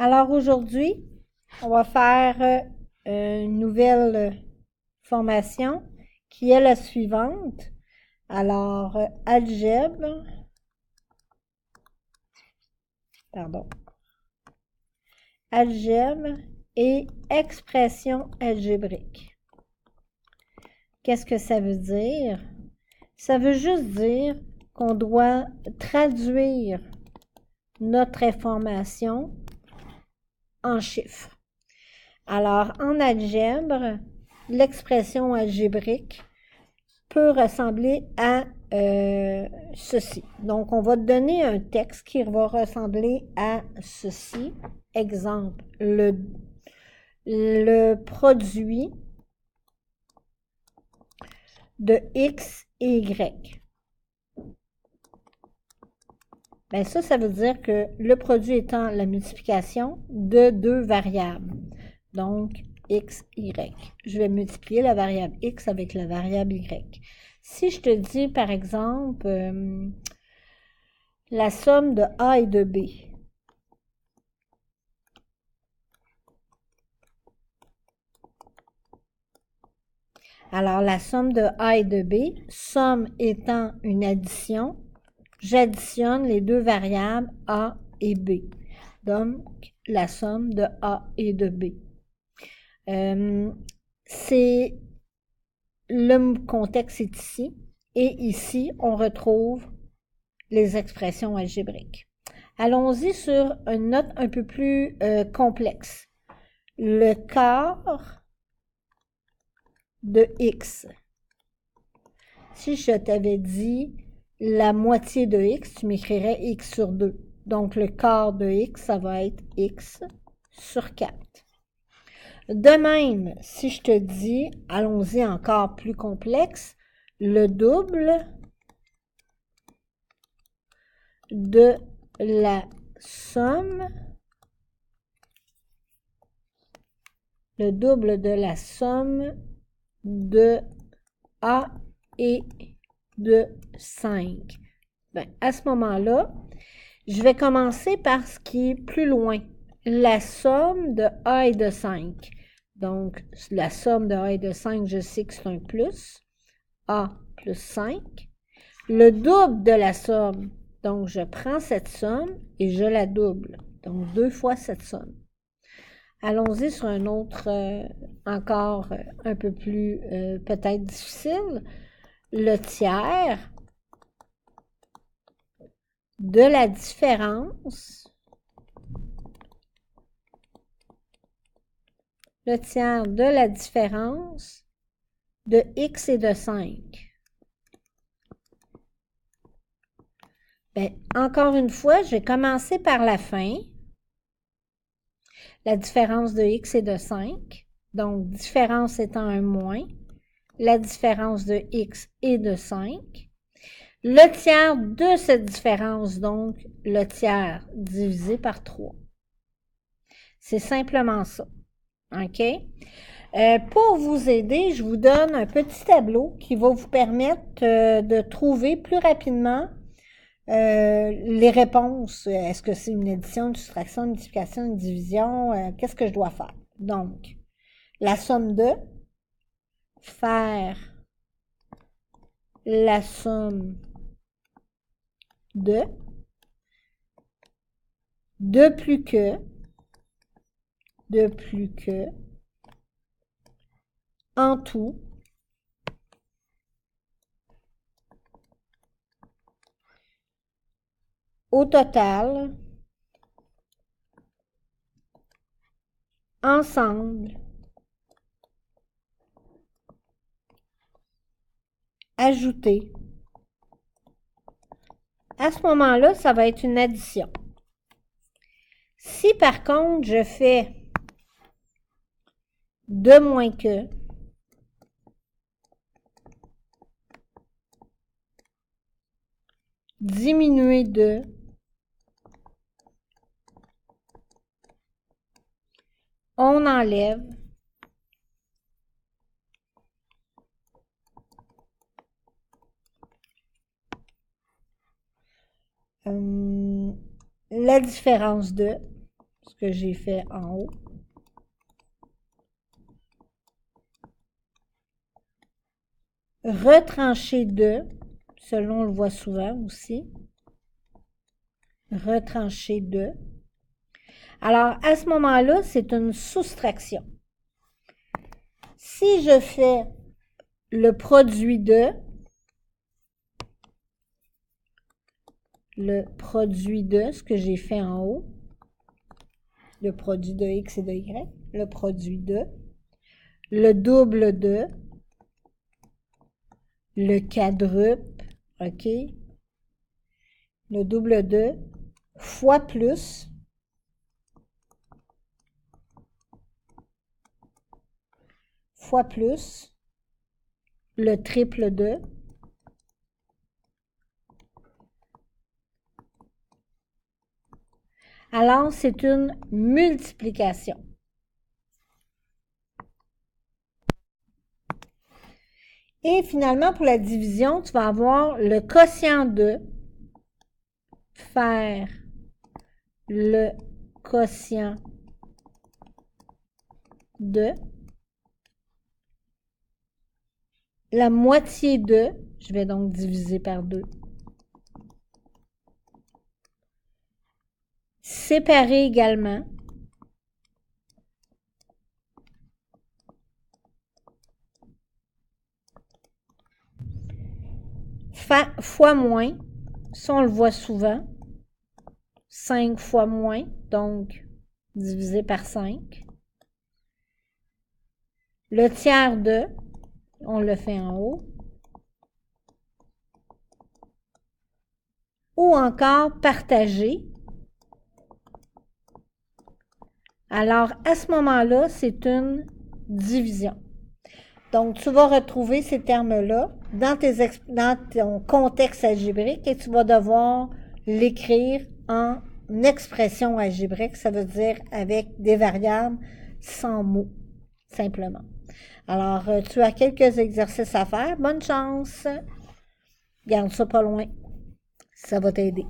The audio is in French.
Alors aujourd'hui, on va faire une nouvelle formation qui est la suivante. Alors, algèbre et expression algébrique. Qu'est-ce que ça veut dire? Ça veut juste dire qu'on doit traduire notre information en chiffres. Alors, en algèbre, l'expression algébrique peut ressembler à ceci. Donc, on va te donner un texte qui va ressembler à ceci. Exemple, le produit de X et Y. Bien, ça veut dire que le produit étant la multiplication de deux variables. Donc, X, Y. Je vais multiplier la variable X avec la variable Y. Si je te dis, par exemple, la somme de A et de B. Alors, la somme de A et de B, somme étant une addition, j'additionne les deux variables A et B. Donc, la somme de A et de B. C'est le contexte est ici. Et ici, on retrouve les expressions algébriques. Allons-y sur une note un peu plus complexe. Le quart de X. Si je t'avais dit la moitié de X, tu m'écrirais X sur 2. Donc, le quart de X, ça va être X sur 4. De même, si je te dis, allons-y encore plus complexe, le double de la somme, de A et de 5. Bien, à ce moment-là, je vais commencer par ce qui est plus loin. La somme de A et de 5. Donc, la somme de A et de 5, je sais que c'est un plus. A plus 5. Le double de la somme. Donc, je prends cette somme et je la double. Donc, 2 fois cette somme. Allons-y sur un autre, encore un peu plus peut-être difficile. Le tiers de la différence. Le tiers de la différence de X et de 5. Bien, encore une fois, je vais commencer par la fin. La différence de X est de 5. Donc, différence étant un moins. La différence de X est de 5. Le tiers de cette différence, donc, le tiers divisé par 3. C'est simplement ça. OK? Pour vous aider, je vous donne un petit tableau qui va vous permettre de trouver plus rapidement les réponses. Est-ce que c'est une addition, une soustraction, une multiplication, une division? Qu'est-ce que je dois faire? Donc, la somme de, faire la somme de plus que, en tout, au total, ensemble, ajouter. À ce moment-là, ça va être une addition. Si par contre, je fais de moins que, diminuer de, on enlève, la différence de, ce que j'ai fait en haut. Retrancher de, selon on le voit souvent aussi. Retrancher de. Alors, à ce moment-là, c'est une soustraction. Si je fais le produit de, ce que j'ai fait en haut, le produit de X et de Y, le produit de, le double de, le quadruple, OK? Le double de, fois plus, le triple de, alors c'est une multiplication. Et finalement, pour la division, tu vas avoir le quotient de faire le quotient de la moitié de, je vais donc diviser par 2. Séparer également. Fois moins, ça on le voit souvent. 5 fois moins, donc divisé par 5. Le tiers de, on le fait en haut. Ou encore partager. Alors, à ce moment-là, c'est une division. Donc, tu vas retrouver ces termes-là dans ton contexte algébrique et tu vas devoir l'écrire en expression algébrique, ça veut dire avec des variables sans mots, simplement. Alors, tu as quelques exercices à faire. Bonne chance! Garde ça pas loin. Ça va t'aider.